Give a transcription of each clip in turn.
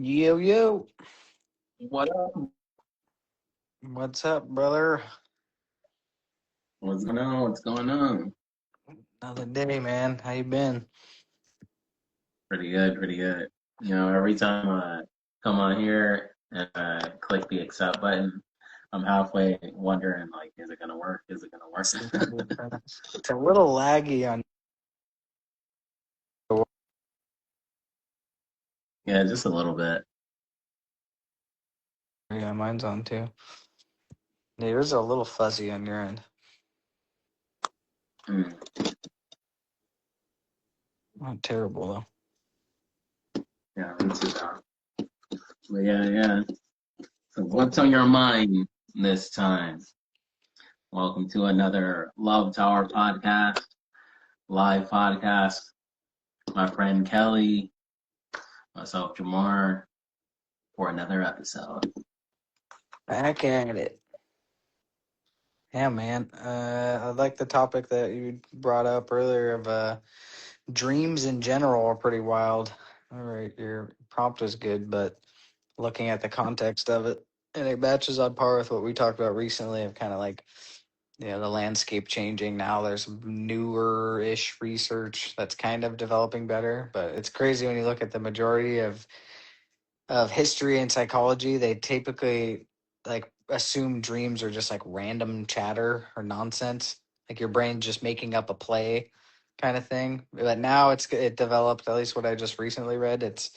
Yo, yo. What up? What's up, brother? What's going on? What's going on? Another day, man. How you been? Pretty good, pretty good. Every time I come on here and I click the accept button, I'm halfway wondering, like, is it gonna work? Is it gonna work? It's a little laggy on. Yeah, just a little bit. Yeah, mine's on too. Yeah, yours are a little fuzzy on your end. Mm, Not terrible yeah, me too. But yeah. So what's on your mind this time? Welcome to another Love Tower podcast, live podcast. My friend Kelly, myself, Jamar, for another episode. Back at it. Yeah, man. I like the topic that you brought up earlier of dreams in general are pretty wild. All right, your prompt was good, but looking at the context of it, and it matches on par with what we talked about recently of kind of like the landscape changing now. There's newer ish research that's kind of developing better, but it's crazy when you look at the majority of history and psychology. They typically like assume dreams are just like random chatter or nonsense, like your brain just making up a play kind of thing. But now it developed, at least what I just recently read. It's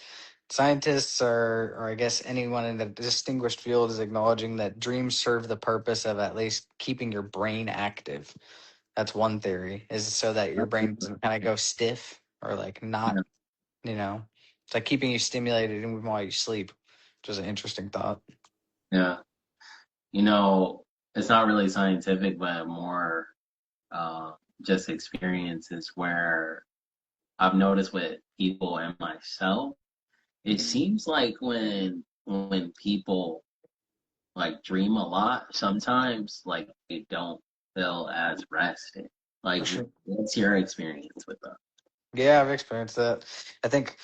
scientists or I guess anyone in the distinguished field is acknowledging that dreams serve the purpose of at least keeping your brain active. That's one theory, is so that your brain doesn't kind of go stiff or like not, Yeah. it's like keeping you stimulated even while you sleep, which is an interesting thought. Yeah. You know, it's not really scientific, but more uh, just experiences where I've noticed with people and myself. It seems like when people like dream a lot, sometimes like they don't feel as rested. For Like, sure. what's your experience with them? Yeah, I've experienced that. I think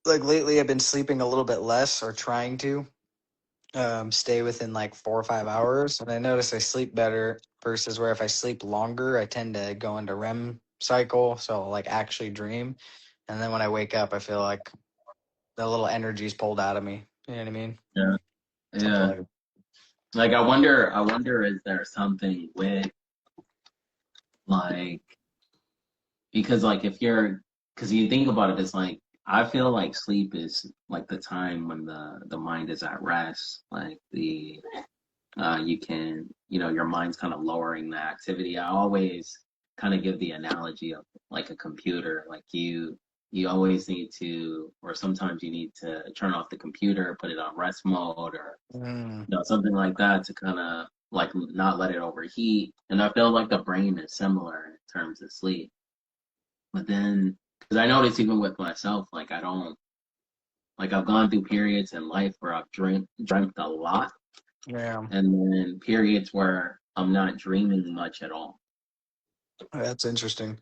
like lately I've been sleeping a little bit less or trying to. Stay within like 4 or 5 hours. And I notice I sleep better versus where if I sleep longer, I tend to go into REM cycle. So I'll like actually dream. And then when I wake up, I feel like the little energy's pulled out of me. You know what I mean? Yeah, Something yeah. like Like, I wonder, is there something with like because like if you're because you think about it, it's like I feel like sleep is like the time when the mind is at rest, like the you can, your mind's kind of lowering the activity. I always kind of give the analogy of like a computer. Like you always need to, or sometimes you need to turn off the computer, put it on rest mode, or mm, something like that to kind of like not let it overheat. And I feel like the brain is similar in terms of sleep. But then, because I notice even with myself, like I don't like I've gone through periods in life where I've dreamt a lot yeah, and then periods where I'm not dreaming much at all. that's interesting.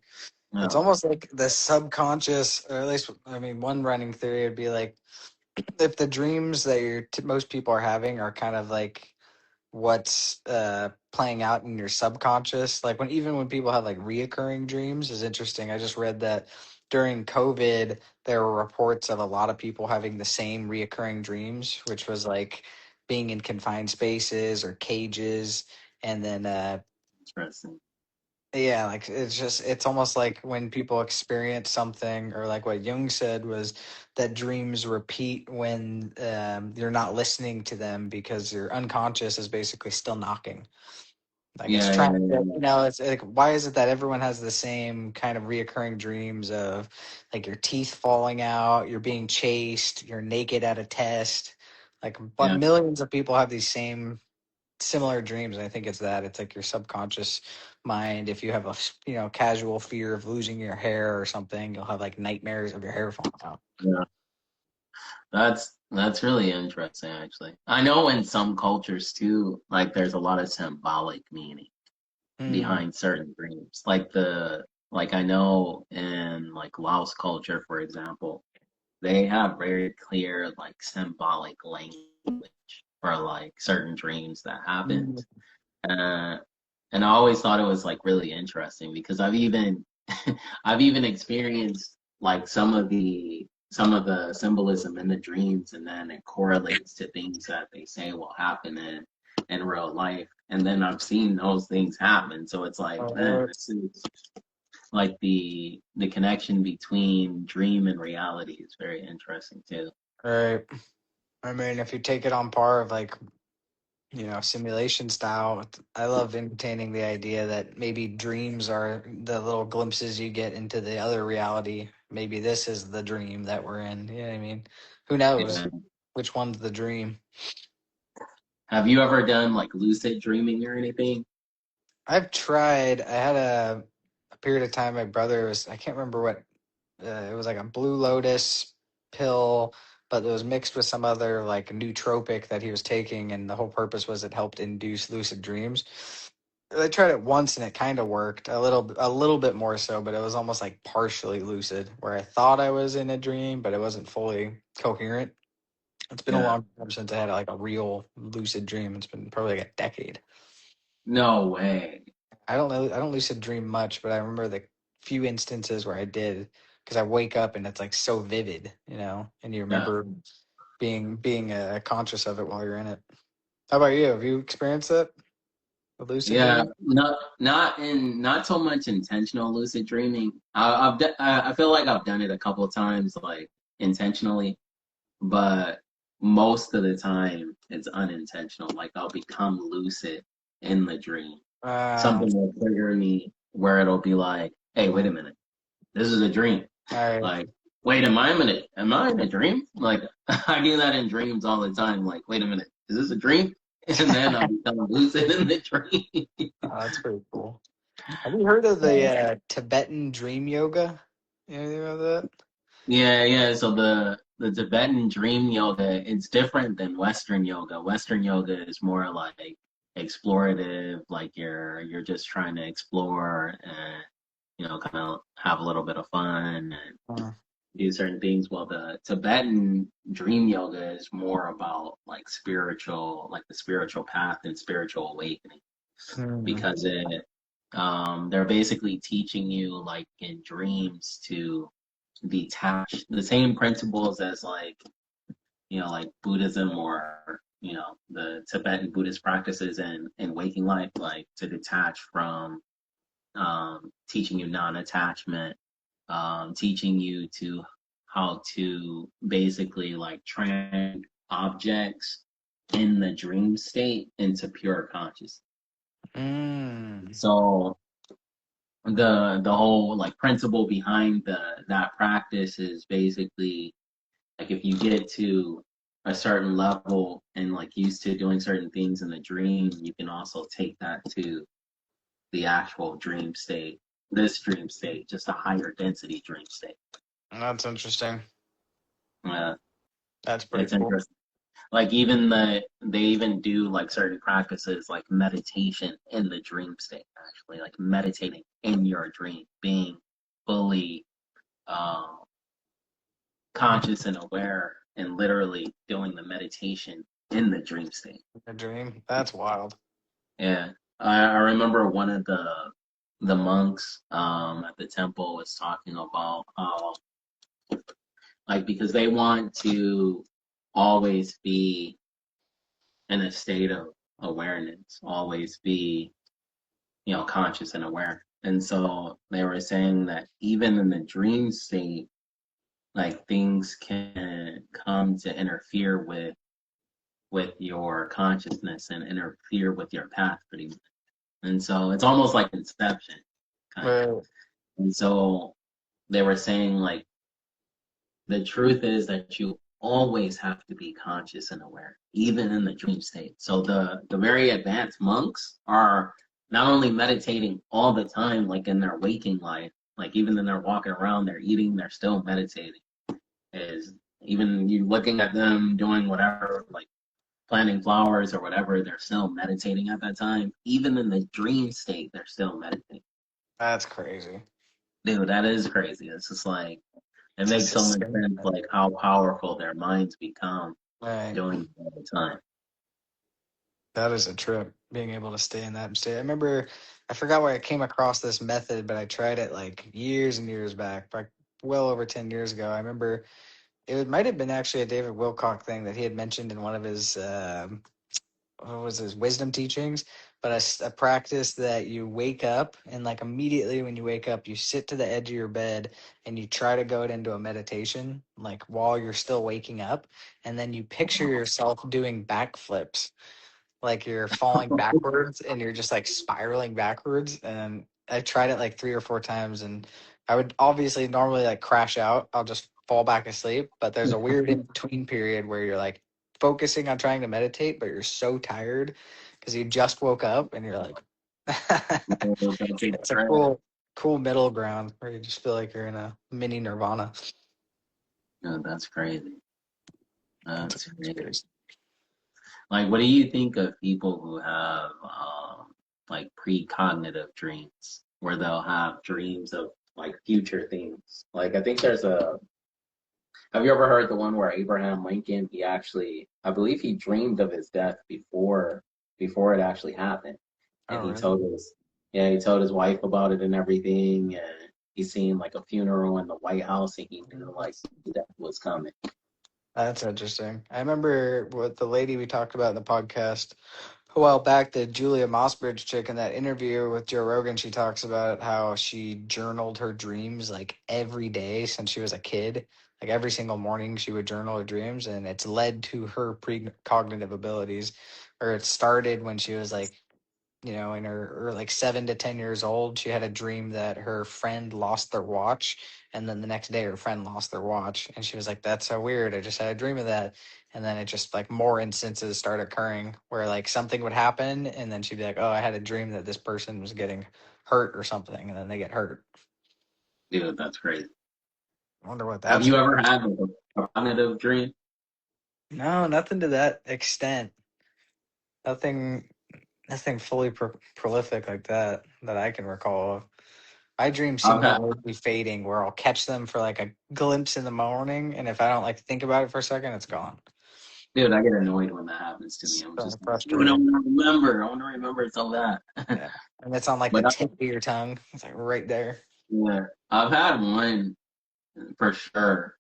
It's No, almost like the subconscious, or at least, I mean, one running theory would be like if the dreams that most people are having are kind of like what's playing out in your subconscious. Like even when people have like reoccurring dreams is interesting. I just read that during COVID there were reports of a lot of people having the same reoccurring dreams, which was like being in confined spaces or cages, and then interesting. yeah, like it's almost like when people experience something, or like what Jung said was that dreams repeat when you're not listening to them because your unconscious is basically still knocking. Like it's Yeah, yeah, trying to, yeah, it's like, why is it that everyone has the same kind of reoccurring dreams of like your teeth falling out, you're being chased, you're naked at a test, like, but yeah, millions of people have these same similar dreams. And I think it's that it's like your subconscious mind. If you have a casual fear of losing your hair or something, you'll have like nightmares of your hair falling out. yeah. That's really interesting, actually. I know in some cultures too, like there's a lot of symbolic meaning Mm, behind certain dreams. Like I know in like Laos culture, for example. they have very clear like symbolic language for like certain dreams that happen. Mm. Uh, and I always thought it was like really interesting because I've even I've even experienced like some of the symbolism in the dreams, and then it correlates to things that they say will happen in real life, and then I've seen those things happen. So it's like, man, Uh, this is like the connection between dream and reality is very interesting too. right. I mean, if you take it on par of like, simulation style, I love entertaining the idea that maybe dreams are the little glimpses you get into the other reality. Maybe this is the dream that we're in. You know what I mean? Who knows Yeah. which one's the dream? Have you ever done like lucid dreaming or anything? I've tried. I had a period of time. My brother was. I can't remember what. It was like a Blue Lotus pill, but it was mixed with some other like nootropic that he was taking, and the whole purpose was it helped induce lucid dreams. I tried it once and it kind of worked a little bit more so, but it was almost like partially lucid, where I thought I was in a dream, but it wasn't fully coherent. It's been a Yeah. long time since I had like a real lucid dream. It's been probably like a decade. No way. I don't know. I don't lucid dream much, but I remember the few instances where I did because I wake up and it's like so vivid, and you Yeah. remember being conscious of it while you're in it. How about you? Have you experienced it? The lucid Yeah, dreaming? not so much intentional lucid dreaming. I feel like I've done it a couple of times, like intentionally, but most of the time it's unintentional. Like I'll become lucid in the dream. Uh, Something will trigger me where it'll be like, "Hey, wait a minute, this is a dream." I Like, wait, am I in a dream? Like I do that in dreams all the time. Like, wait a minute, is this a dream? And then I'll become lucid in the dream. that's pretty cool. Have you heard of the Tibetan dream yoga? Anything about that? Yeah, yeah. So the Tibetan dream yoga, it's different than Western yoga. Western yoga is more like explorative, like you're just trying to explore and kind of have a little bit of fun and Uh, do certain things. Well, the Tibetan dream yoga is more about like like the spiritual path and spiritual awakening hmm. because they're basically teaching you like in dreams to detach the same principles as like like Buddhism or the Tibetan Buddhist practices and waking life, like to detach from teaching you non-attachment, teaching you to how to basically like train objects in the dream state into pure consciousness. Mm. So the whole like principle behind that practice is basically like if you get to a certain level and like used to doing certain things in the dream, you can also take that to the actual dream state, this dream state, just a higher density dream state. That's interesting. uh, That's pretty it's cool. interesting. Like they even do like certain practices like meditation in the dream state, actually like meditating in your dream, being fully um, conscious and aware and literally doing the meditation in the dream state. A dream. That's wild. Yeah. I remember one of the monks at the temple was talking about how like because they want to always be in a state of awareness, always be, conscious and aware. And so they were saying that even in the dream state, like things can come to interfere with your consciousness and interfere with your path pretty much. And so it's almost like inception, kind of. Right. And so they were saying like the truth is that you always have to be conscious and aware, even in the dream state. So the very advanced monks are not only meditating all the time, like in their waking life, like even when they're walking around, they're eating, they're still meditating. Is even you looking at them doing whatever, like planting flowers or whatever, they're still meditating at that time. Even in the dream state, they're still meditating. That's crazy. Dude, that is crazy. It's just like It To makes so much sustain sense, it. like how powerful their minds become Right. doing it all the time. That is a trip, being able to stay in that state. I remember, I forgot where I came across this method, but I tried it like years and years back, like well over 10 years ago. I remember might have been actually a David Wilcock thing that he had mentioned in one of his, what was his wisdom teachings, but a practice that you wake up and like immediately when you wake up, you sit to the edge of your bed and you try to go it into a meditation, like while you're still waking up, and then you picture yourself doing backflips, like you're falling backwards and you're just like spiraling backwards. And I tried it like 3 or 4 times, and I would obviously normally like crash out. I'll just fall back asleep. But there's a weird in between period where you're like focusing on trying to meditate, but you're so tired because you just woke up and you're like, That's it's a incredible. cool middle ground where you just feel like you're in a mini nirvana. No, that's crazy. It's That's crazy. experience. Like, what do you think of people who have like precognitive dreams, where they'll have dreams of like future things? Like, I think there's a. Have you ever heard the one where Abraham Lincoln? He actually, I believe, he dreamed of his death before it actually happened, and Oh, he really? told his yeah he told his wife about it and everything, and he seen like a funeral in the White House, and he knew like death was coming. That's interesting. I remember what the lady we talked about in the podcast a while back, the Julia Mossbridge chick, in that interview with Joe Rogan. She talks about how she journaled her dreams like every day since she was a kid. Like every single morning, she would journal her dreams, and it's led to her precognitive abilities. Or it started when she was like, in her like 7 to 10 years old. She had a dream that her friend lost their watch, and then the next day her friend lost their watch, and she was like, "That's so weird. I just had a dream of that." And then it just like more instances start occurring where like something would happen, and then she'd be like, "Oh, I had a dream that this person was getting hurt or something," and then they get hurt. Dude, that's crazy. I wonder what Have that's you like. ever had a cognitive dream? No, nothing to that extent. Nothing, nothing fully prolific like that I can recall of. My dreams seem I've to had, always be fading, where I'll catch them for like a glimpse in the morning, and if I don't like think about it for a second, it's gone. dude, I get annoyed when that happens to me. I'm So just like, dude, I frustrating. want to remember. I want to remember so bad. Yeah, and it's on like the But tip of your tongue. It's like right there. yeah, I've had one for sure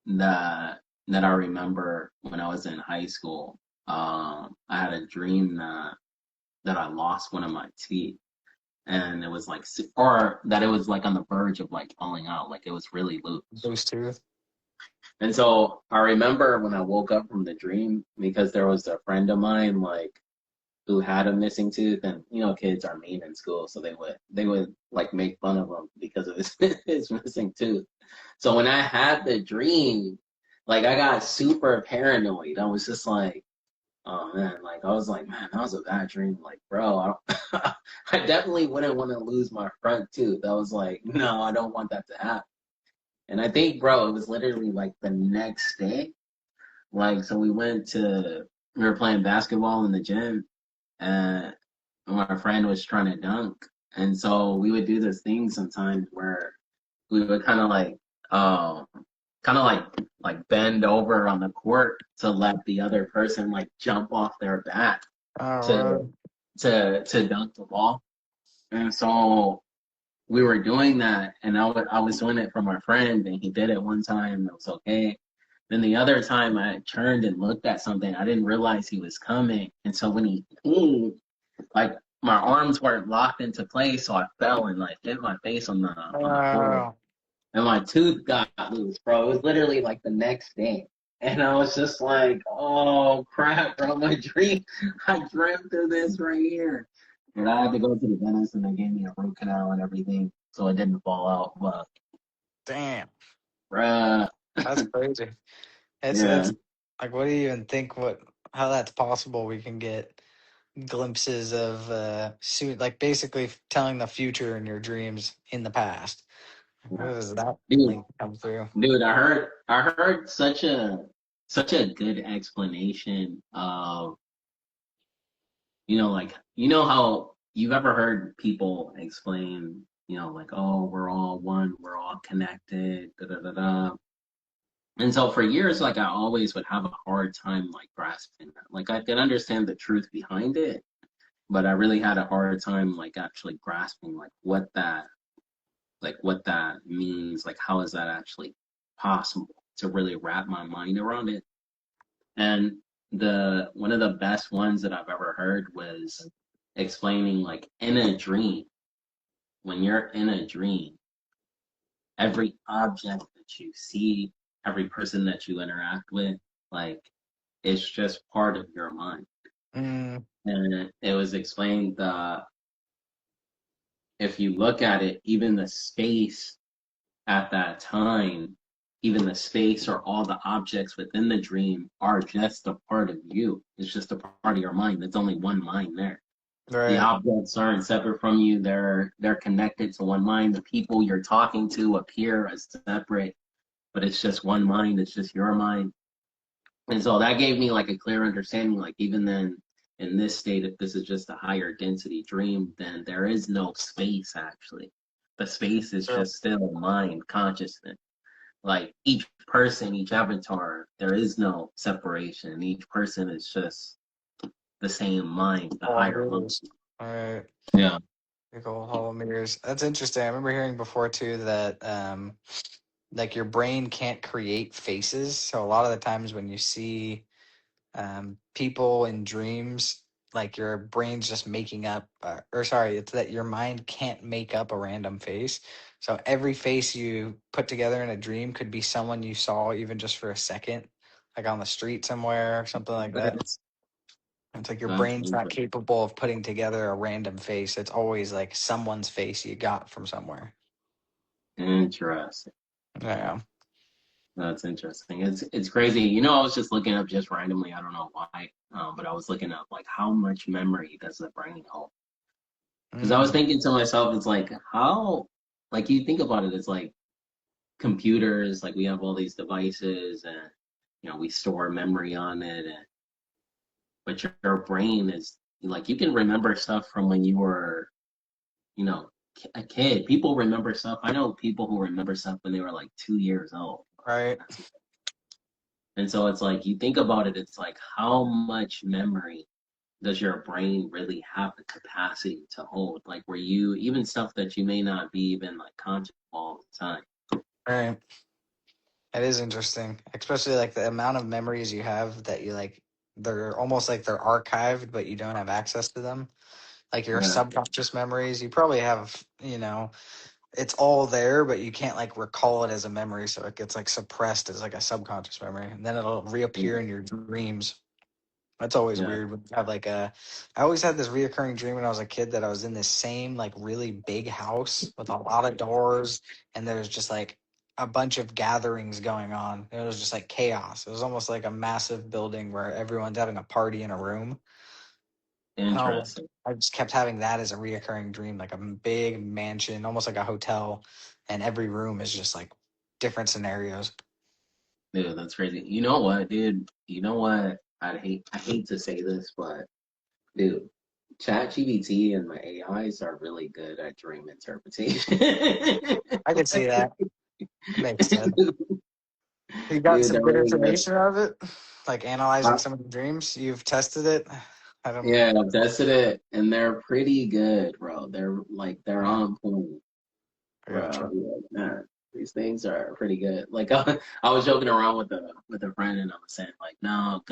that I remember when I was in high school. I had a dream that I lost one of my teeth, and it was like, or that it was like on the verge of like falling out, like it was really loose. Those two. And so I remember when I woke up from the dream, because there was a friend of mine like who had a missing tooth, and kids are mean in school, so they would like make fun of him because of his his missing tooth. So when I had the dream, like I got super paranoid. I was just like, oh man, like I was like, man, that was a bad dream. Like, bro, I definitely wouldn't want to lose my front tooth. I was like, no, I don't want that to happen. And I think, bro, it was literally like the next day. Like, so we were playing basketball in the gym, and my friend was trying to dunk. And so we would do this thing sometimes where we would um, kind of like bend over on the court to let the other person like jump off their back Oh, to wow. to dunk the ball. And so we were doing that, and I was doing it for my friend, and he did it one time. It was okay. Then the other time I turned and looked at something, I didn't realize he was coming. And so when he came, like my arms weren't locked into place, so I fell and like hit my face on the floor. Oh, And my tooth got loose, bro. It was literally like the next day. And I was just like, oh crap, bro, my dream, I dreamt of this right here. And I had to go to the dentist, and they gave me a root canal and everything so it didn't fall out. But damn. bruh, That's crazy. yeah. It's like, what do you even think? How that's possible? We can get glimpses of soon, like basically telling the future in your dreams in the past. How does that Dude, link come through? dude, I heard such a good explanation of, like, how you've ever heard people explain like, oh, we're all one, we're all connected, da da da da. And so for years, like I always would have a hard time like grasping that. Like I could understand the truth behind it, but I really had a hard time like actually grasping like what that means, like how is that actually possible to really wrap my mind around it. And the one of the best ones that I've ever heard was explaining like in a dream, when you're in a dream, every object that you see, every person that you interact with, like it's just part of your mind. Mm, And it was explained that if you look at it, even the space at that time, even the space or all the objects within the dream are just a part of you. It's just a part of your mind. There's only one mind there. The right. objects aren't separate from you. They're connected to one mind. The people you're talking to appear as separate, but it's just one mind. It's just your mind. And so that gave me like a clear understanding, like even then in this state, if this is just a higher density dream, then there is no space actually. The space is True. just still mind consciousness. Like each person, each avatar, there is no separation. Each person is just the same mind, the All higher mind. mirrors. All right. Yeah. Big old hollow mirrors. That's interesting. I remember hearing before too that like your brain can't create faces. So a lot of the times when you see people in dreams, like your brain's just making up, or sorry, it's that your mind can't make up a random face. So every face you put together in a dream could be someone you saw even just for a second, like on the street somewhere or something like that. That's It's like your that's brain's not interesting. capable of putting together a random face. It's always like someone's face you got from somewhere. Interesting. Yeah. That's interesting. It's crazy. I was just looking up just randomly. I don't know why, but I was looking up like how much memory does the brain hold? Because I was Mm, thinking to myself, it's like how, like you think about it, it's like computers, like we have all these devices, and we store memory on it, and but your brain is like you can remember stuff from when you were, you know, a kid. People remember stuff. I know people who remember stuff when they were like 2 years old. right. And so it's like you think about it, it's like how much memory does your brain really have the capacity to hold? Like where you even stuff that you may not be even like conscious all the time. Right. It is interesting, especially like the amount of memories you have that you like, they're almost like they're archived, but you don't have access to them. Like your Yeah, subconscious memories, you probably have, it's all there, but you can't like recall it as a memory. So it gets like suppressed as like a subconscious memory. And then it'll reappear yeah, in your dreams. That's always yeah. weird. When you have I always had this reoccurring dream when I was a kid that I was in this same like really big house with a lot of doors, and there's just like a bunch of gatherings going on. It was just like chaos. It was almost like a massive building where everyone's having a party in a room. Oh, Interesting. I just kept having that as a reoccurring dream, like a big mansion, almost like a hotel, and every room is just like different scenarios. Dude, that's crazy. You know what, dude? You know what? I hate to say this, but dude, ChatGPT and my AIs are really good at dream interpretation. I could see that. Makes sense. You got Dude, some they're good really good. information out of it, like analyzing some of the dreams. You've tested it. I don't. Yeah, I've tested it and they're pretty good, bro. They're Yeah, on point, I gotta bro. try. Yeah, man, these things are pretty good. Like I was joking around with a friend and I was saying like no,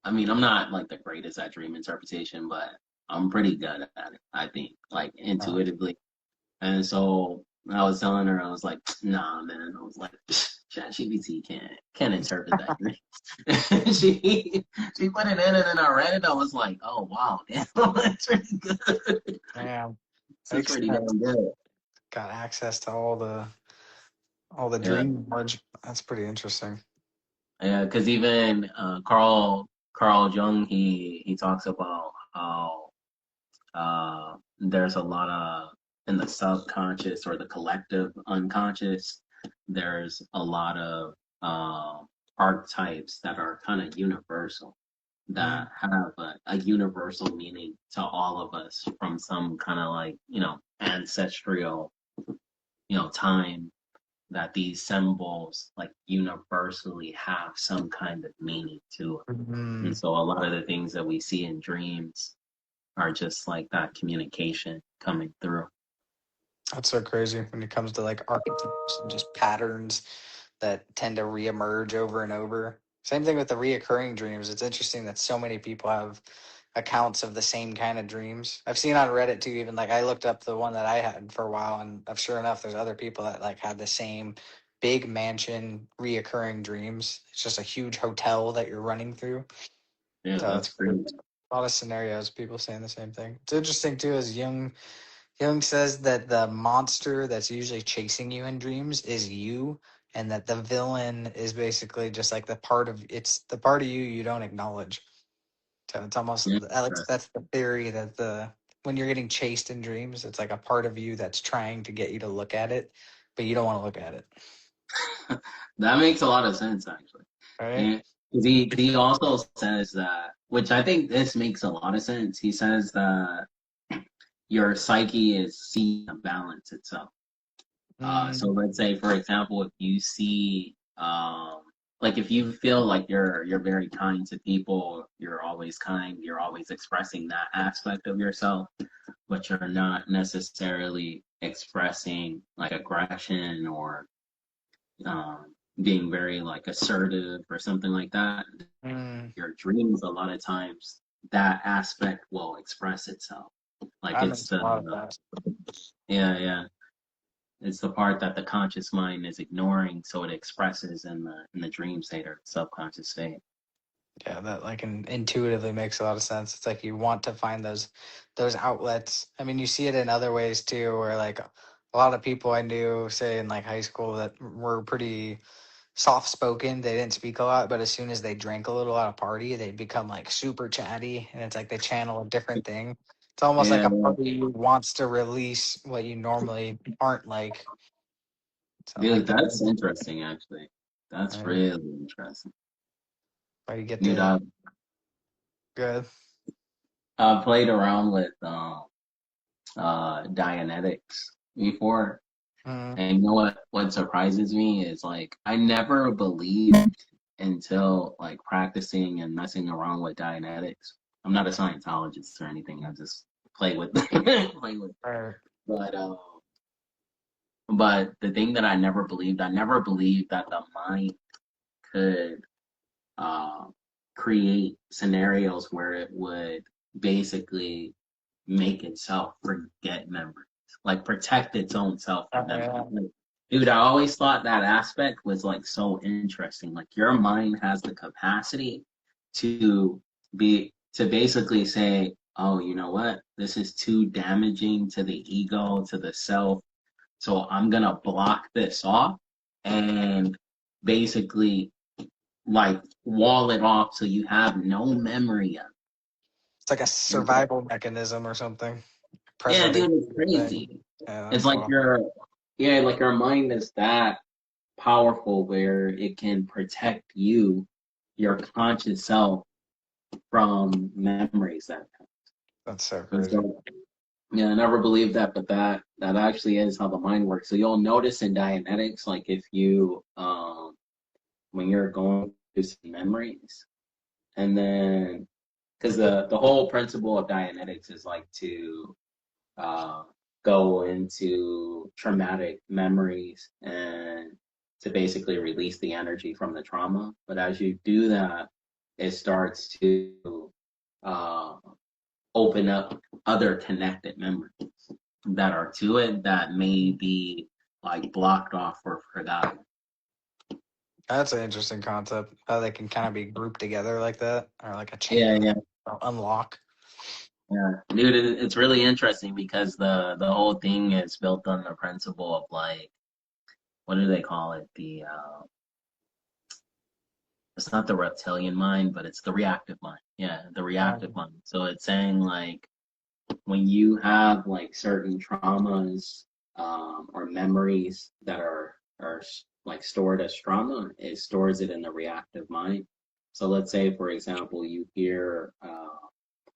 I mean I'm not like the greatest at dream interpretation, but I'm pretty good at it. I think like Uh, intuitively. And so I was telling her, I was like, nah, man. I was like, ChatGPT can't interpret that. she put it in and then I read it. I was like, oh wow, damn, that's pretty good. yeah, This is makes pretty sense. damn good. Got access to all the Yeah, dream knowledge. That's pretty interesting. yeah. Because even Carl Jung, he talks about how there's a lot of in the subconscious or the collective unconscious. There's a lot of uh, archetypes that are kind of universal. that have a universal meaning to all of us from some kind of like, ancestral, time, that these symbols like universally have some kind of meaning to it. Mm-hmm. And so a lot of the things that we see in dreams are just like that communication coming through. That's so crazy when it comes to like archetypes and just patterns that tend to reemerge over and over. Same thing with the reoccurring dreams. It's interesting that so many people have accounts of the same kind of dreams. I've seen on Reddit too, even like I looked up the one that I had for a while, and sure enough, there's other people that like had the same big mansion reoccurring dreams. It's just a huge hotel that you're running through. Yeah, So that's it's great. a lot of scenarios, people saying the same thing. It's interesting too, as Jung says that the monster that's usually chasing you in dreams is you, and that the villain is basically just like it's the part of you you don't acknowledge. So it's almost, Yeah, Alex, that's the theory, that the when you're getting chased in dreams, it's like a part of you that's trying to get you to look at it, but you don't want to look at it. that makes a lot of sense actually. Right? And 'cause he also says that, which I think this makes a lot of sense. He says that your psyche is seeking to balance itself. So Mm, let's say, for example, if you see, like if you feel like you're very kind to people, you're always kind, you're always expressing that aspect of yourself, but you're not necessarily expressing like aggression or being very like assertive or something like that. mm, Your dreams, a lot of times, that aspect will express itself. Like that it's makes a lot of the sense. yeah, yeah. It's the part that the conscious mind is ignoring, so it expresses in the dream state or subconscious state. Yeah, that like intuitively makes a lot of sense. It's like you want to find those outlets. I mean, you see it in other ways too, where like a lot of people I knew, say in like high school, that were pretty soft spoken. They didn't speak a lot, but as soon as they drank a little at a party, they become like super chatty, and it's like they channel a different thing. It's almost like Yeah, a yeah. part of you wants to release what you normally aren't like. So like Dude, the that's interesting actually. That's right, really interesting. where you get Dude, to good. I've played around with Dianetics before. Mm, And you know what surprises me is like I never believed until like practicing and messing around with Dianetics. I'm not a Scientologist or anything. I just play with play with. right. But but the thing that I never believed that the mind could uh, create scenarios where it would basically make itself forget memories, like protect its own self from memories. Yeah. Like, dude, I always thought that aspect was like so interesting. Like your mind has the capacity to to basically say, oh, you know what? This is too damaging to the ego, to the self. So I'm gonna block this off and basically like wall it off so you have no memory of It's like a it. survival mechanism or something. Yeah, dude, Preservation it's thing. crazy. Yeah, It's that's like wild. yeah, like your mind is that powerful where it can protect you, your conscious self, from memories that come. That's so And crazy. so, yeah, I never believed that, but that actually is how the mind works. So you'll notice in Dianetics, like if you when you're going through some memories, and then because the whole principle of Dianetics is like to uh, go into traumatic memories and to basically release the energy from the trauma. But as you do that, it starts to uh, open up other connected memories that are to it that may be like blocked off or forgotten. That's an interesting concept. How they can kind of be grouped together like that, or like a Yeah, chain that yeah, unlock. yeah, dude. It's really interesting because the whole thing is built on the principle of like what do they call it? The it's not the reptilian mind, but it's the reactive mind. Yeah, the reactive mind. So it's saying like when you have like certain traumas or memories that are like stored as trauma, it stores it in the reactive mind. So let's say, for example, you hear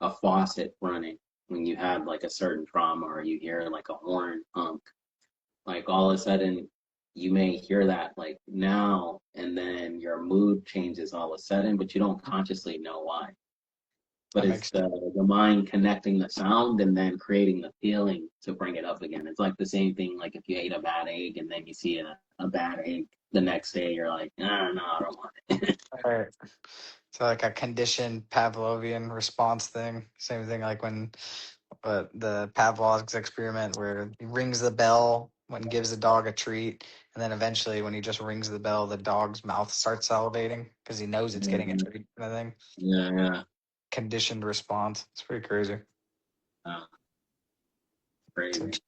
a faucet running when you had like a certain trauma, or you hear like a horn honk. Like all of a sudden, you may hear that like now, and then your mood changes all of a sudden, but you don't consciously know why. But That it's makes the mind connecting the sound and then creating the feeling to bring it up again. It's like the same thing, like if you ate a bad egg and then you see a bad egg the next day, you're like, ah, no, I don't want it. right. So like a conditioned Pavlovian response thing. Same thing like when the Pavlov's experiment where he rings the bell when he gives the dog a treat, and then eventually when he just rings the bell, the dog's mouth starts salivating because he knows it's getting a Yeah, treat. Kind of thing. yeah, yeah. Conditioned response. It's pretty crazy. Oh, It's crazy.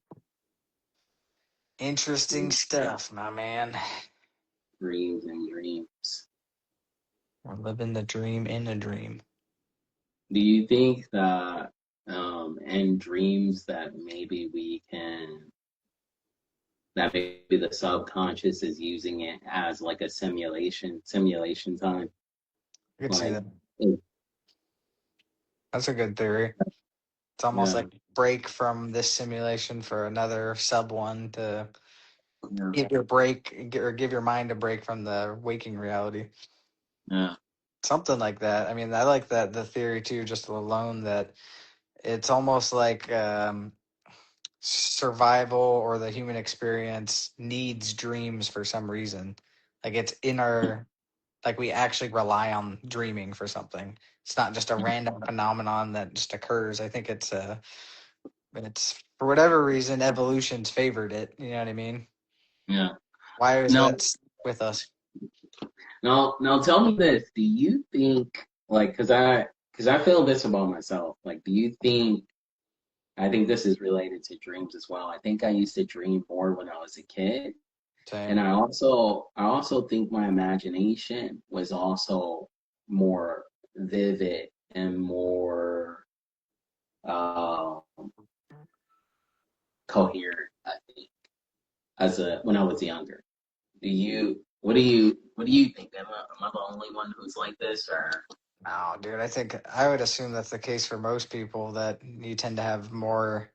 interesting stuff, my man. Dreams and dreams. We're living the dream in a dream. Do you think that in dreams that maybe that maybe the subconscious is using it as like a simulation time? I could see Like, that. it- That's a good theory. It's almost yeah, like break from this simulation for another sub one to yeah, give your break or give your mind a break from the waking reality. yeah, Something like that. I mean, I like that the theory too, just alone that it's almost like survival or the human experience needs dreams for some reason. Like it's in our like we actually rely on dreaming for something. It's not just a random phenomenon that just occurs. I think it's for whatever reason evolution's favored it. You know what I mean? yeah. Why is No, that with us? now tell me this. Do you think like because I feel this about myself. Like, do you think I think this is related to dreams as well. I think I used to dream more when I was a kid. And Same. I also think my imagination was also more vivid and more uh, coherent, I think, as a when I was younger. What do you think? Am I the only one who's like this, or No, dude. I think I would assume that's the case for most people that you tend to have more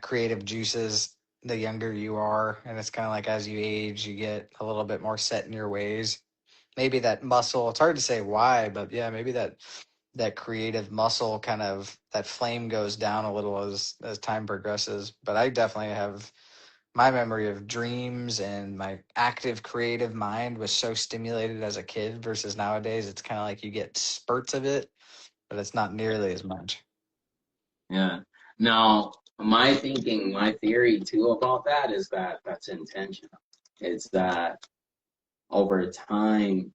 creative juices the younger you are, and it's kind of like as you age, you get a little bit more set in your ways. Maybe that muscle. It's hard to say why, but yeah, maybe that creative muscle kind of that flame goes down a little as time progresses. But I definitely have my memory of dreams and my active creative mind was so stimulated as a kid versus nowadays. It's kind of like you get spurts of it, but it's not nearly as much. yeah? Now, my theory too about that is that that's intentional. It's that over time,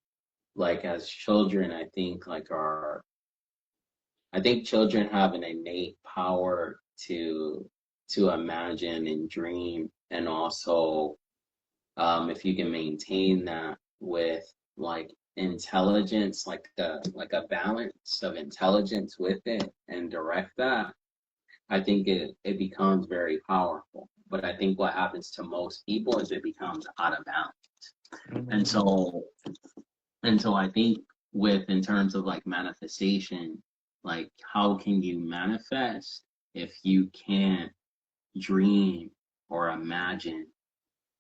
like as children, I think children have an innate power to imagine and dream, and also if you can maintain that with like intelligence, like a balance of intelligence with it, and direct that, I think it becomes very powerful. But I think what happens to most people is it becomes out of balance. And Mhm. so and so I think with in terms of like manifestation, like how can you manifest if you can't dream or imagine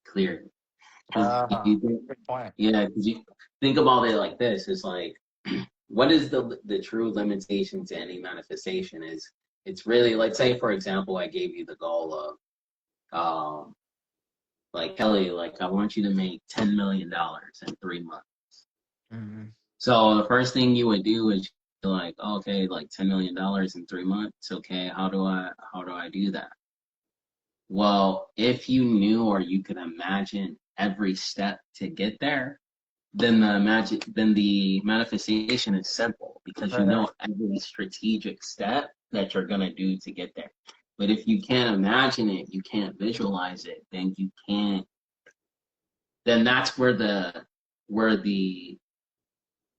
clearly? Because Uh, you think, Good point. yeah, because you think about it like this, it's like what is the true limitation to any manifestation is it's really like say for example I gave you the goal of like Kelly, like I want you to make $10 million in 3 months. Mhm. So the first thing you would do is like, okay, like $10 million in 3 months. Okay, how do I do that? Well, if you knew or you could imagine every step to get there, then the manifestation is simple because you Right. know every strategic step that you're gonna do to get there. But if you can't imagine it, you can't visualize it, then you can't. Then that's where the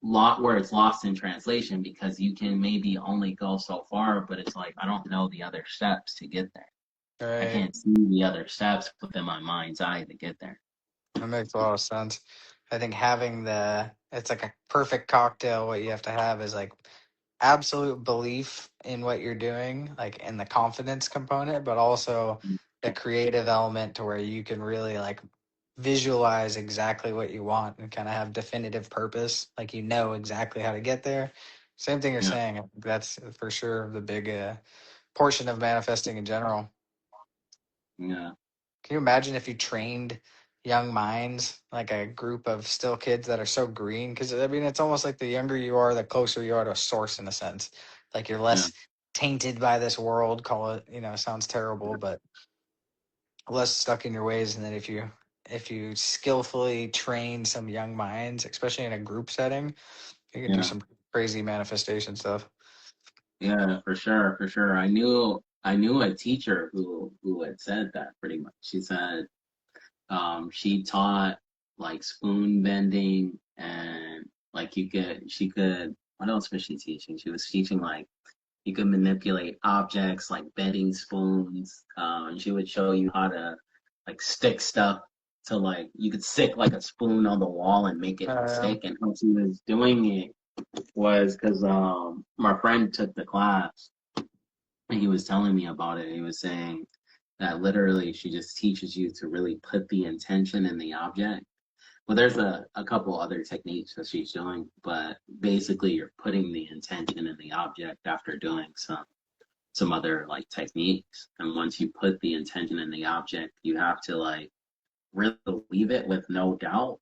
lot where it's lost in translation because you can maybe only go so far, but it's like I don't know the other steps to get there. I Right. can't see the other steps within my mind's eye to get there. That makes a lot of sense. I think having it's like a perfect cocktail. What you have to have is like absolute belief in what you're doing, like in the confidence component, but also the creative element to where you can really like visualize exactly what you want and kind of have definitive purpose, like you know exactly how to get there. Same thing you're Yeah, saying. I think that's for sure the big portion of manifesting in general. yeah, Can you imagine if you trained young minds, like a group of still kids that are so green? Because I mean, it's almost like the younger you are, the closer you are to a source in a sense. Like you're yeah, less tainted by this world. Call it, sounds terrible, but less stuck in your ways. And then if you skillfully train some young minds, especially in a group setting, you can do yeah, some crazy manifestation stuff. yeah, for sure, for sure. I knew a teacher who had said that pretty much. She said she taught like spoon bending and like she could, what else was she teaching? She was teaching like you could manipulate objects like bending spoons. And she would show you how to like stick stuff to like you could stick like a spoon on the wall and make it Um, stick. And how she was doing it was because my friend took the class and he was telling me about it. He was saying that literally she just teaches you to really put the intention in the object. Well, there's a couple other techniques that she's doing, but basically you're putting the intention in the object after doing some other like techniques. And once you put the intention in the object, you have to like really believe it with no doubt.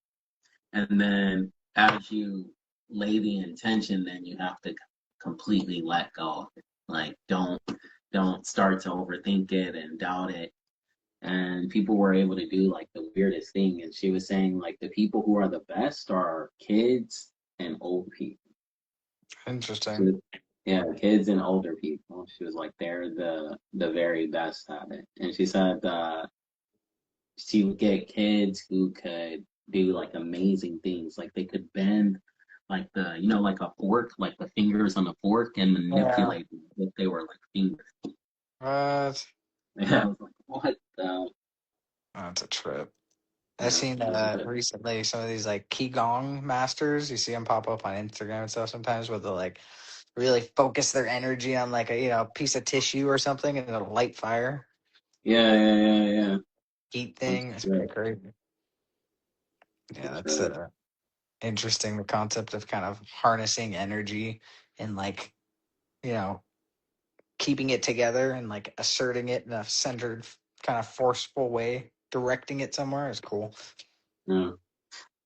And then as you lay the intention, then you have to completely let go of it. Like don't start to overthink it and doubt it. And people were able to do like the weirdest thing. And she was saying like the people who are the best are kids and old people. She Interesting. was, yeah, kids and older people. She was like they're the very best at it. And she said she would get kids who could do like amazing things. Like they could bend like like a fork, like the fingers on a fork and Yeah. manipulate them if they were like fingers. What? Yeah, I was like, what the That's a trip. I've yeah, seen it was a recently some of these like qigong masters. You see them pop up on Instagram and stuff sometimes, where they'll like really focus their energy on like a piece of tissue or something, and it'll light fire, yeah, yeah, yeah, yeah. heat That's thing. It's pretty true. crazy. Yeah, For that's sure. interesting. The concept of kind of harnessing energy and like you know keeping it together and like asserting it in a centered, kind of forceful way, directing it somewhere is cool. Yeah.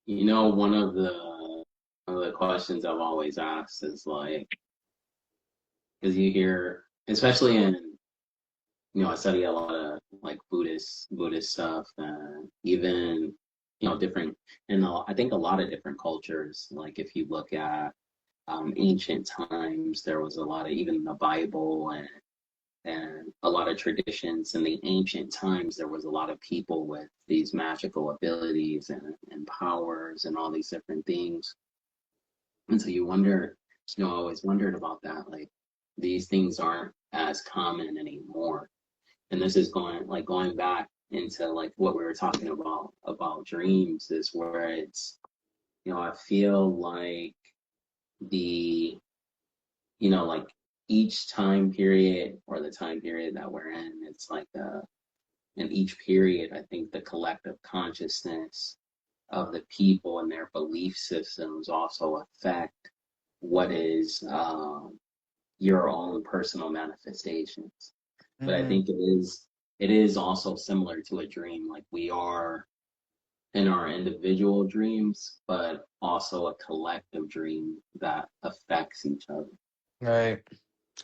One of the questions I've always asked is like, because you hear, especially in, I study a lot of like Buddhist stuff, and even, different, and I think a lot of different cultures. Like if you look at ancient times, there was a lot of even the Bible and a lot of traditions in the ancient times. There was a lot of people with these magical abilities and powers and all these different things. And so you wonder, I always wondered about that. Like these things aren't as common anymore. And this is going back into like what we were talking about dreams is where it's, I feel like the, like each time period or the time period that we're in, it's like in each period, I think the collective consciousness of the people and their belief systems also affect what is your own personal manifestations. But I Mm, think it is also similar to a dream. Like we are in our individual dreams, but also a collective dream that affects each other. right.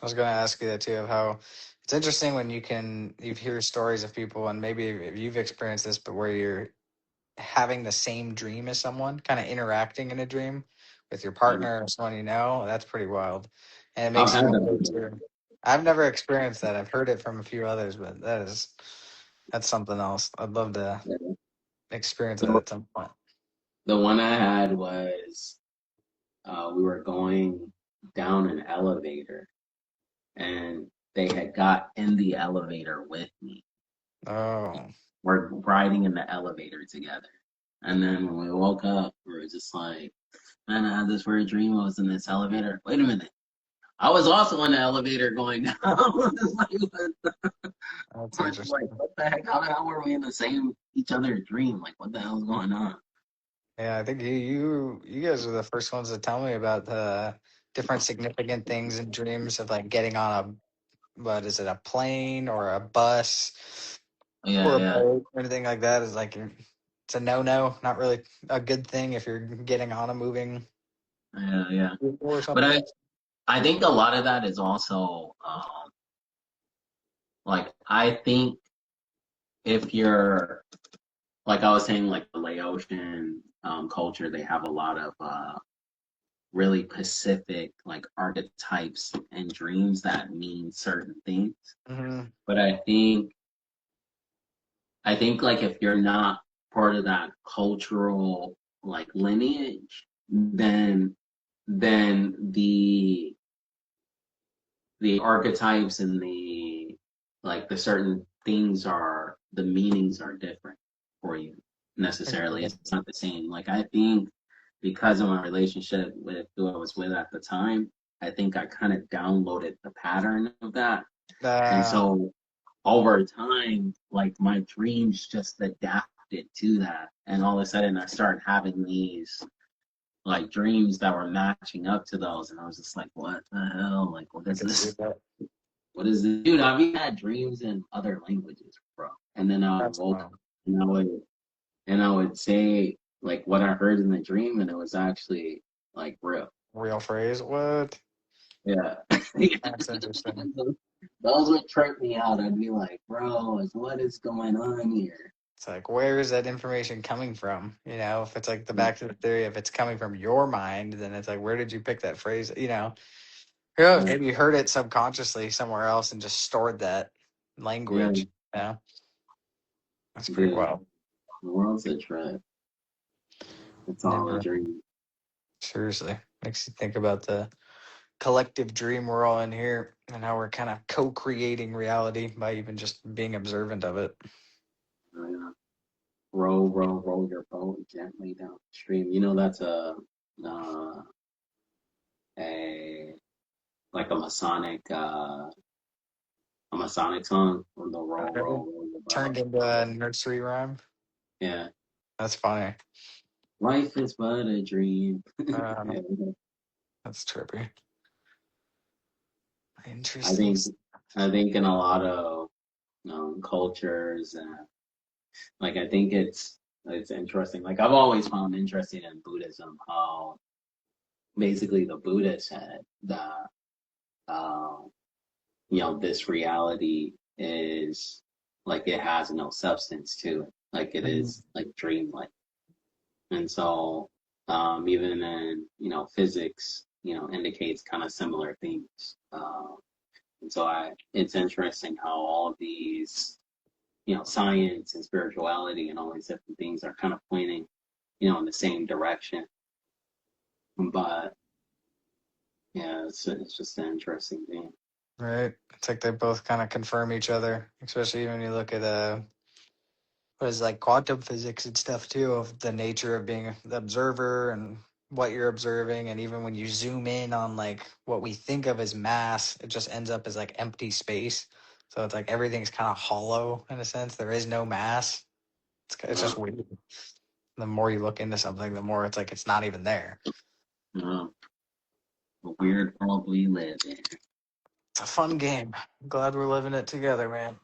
I was going to ask you that too, of how it's interesting when you hear stories of people, and maybe if you've experienced this, but where you're having the same dream as someone, kind of interacting in a dream with your Mhm. partner or someone you know. That's pretty wild, and it I've makes you had wonder that. too. I've never experienced that. I've heard it from a few others, but that's something else. I'd love to Yeah. experience that The, at some point. the one I had was we were going down an elevator and they had got in the elevator with me. Oh, We're riding in the elevator together. And then when we woke up, we were just like, man, I had this weird dream. I was in this elevator. Wait a minute. I was also in the elevator going down. It's like, That's we're just like, interesting. what the heck? How the hell were we in the same each other's dream? Like, what the hell's going on? Yeah, I think you guys are the first ones to tell me about the different significant things in dreams of like getting on a what is it, a plane or a bus or Yeah, a yeah, boat or anything like that is like it's a no, not really a good thing if you're getting on a moving yeah, yeah. vehicle or But something. I think a lot of that is also like I think if you're like I was saying, like the Laotian culture, they have a lot of really specific like archetypes and dreams that mean certain things. Hmm. But I think like if you're not part of that cultural like lineage, then the archetypes and the like the certain things are the meanings are different for you necessarily. It's not the same. Like I think because of my relationship with who I was with at the time, I think I kind of downloaded the pattern of that. And Uh, so over time, like my dreams just adapted to that. And all of a sudden I started having these like dreams that were matching up to those. And I was just like, what the hell? Like, what I is can see this? that. What is this? Dude, I've even had dreams in other languages, bro. And then I That's woke up and I would say like what I heard in the dream and it was actually like real. real phrase. What? Yeah. That's interesting. Those would trip me out. I'd be like, bro, like, what is going on here? It's like, where is that information coming from? You know, if it's like the back to the theory, if it's coming from your mind, then it's like, where did you pick that phrase? You know, who knows? Yeah, Maybe you heard it subconsciously somewhere else and just stored that yeah, language. You know, that's pretty dude. wild. The world's a trip. It's all a Never, dream. seriously, makes you think about the collective dream we're all in here and how we're kind of co-creating reality by even just being observant of it. Yeah. Row, row, row your boat gently down the stream. You know that's uh, a like a Masonic song on the row, row, row your Turned boat. into a nursery rhyme. Yeah. That's funny. Life is but a dream. Uh, Yeah. that's trippy. I Interesting. think I think in a lot of cultures, like I think it's interesting. Like I've always found interesting in Buddhism how basically the Buddhists had the uh, this reality is like it has no substance to it, like it is like dreamlike. And so even in physics indicates kind of similar things. And so it's interesting how all these science and spirituality and all these different things are kind of pointing in the same direction. But yeah, it's just an interesting thing. Right. It's like they both kind of confirm each other, especially when you look at what is like quantum physics and stuff too, of the nature of being the observer and what you're observing. And even when you zoom in on like what we think of as mass, it just ends up as like empty space. So it's like everything's kind of hollow in a sense. There is no mass. It's Uh, just weird. The more you look into something, the more it's like it's not even there. uh, a weird world we live in. It's a fun game. I'm glad we're living it together, man.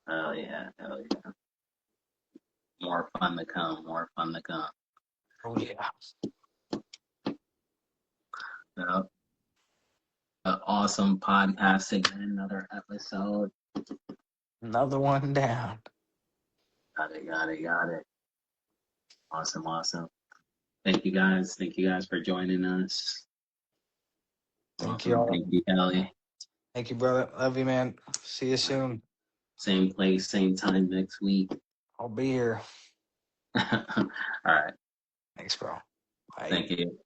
Oh yeah, hell yeah. More fun to come, more fun to come. Oh yeah. So, an awesome podcast again, another episode. Another one down. Got it, got it, got it. Awesome, awesome. Thank you guys. Thank you guys for joining us. Thank you Awesome. all. Thank you, Kelly. Thank you, brother. Love you, man. See you soon. Same place, same time next week. I'll be here. All right. Thanks, bro. Bye. Thank you.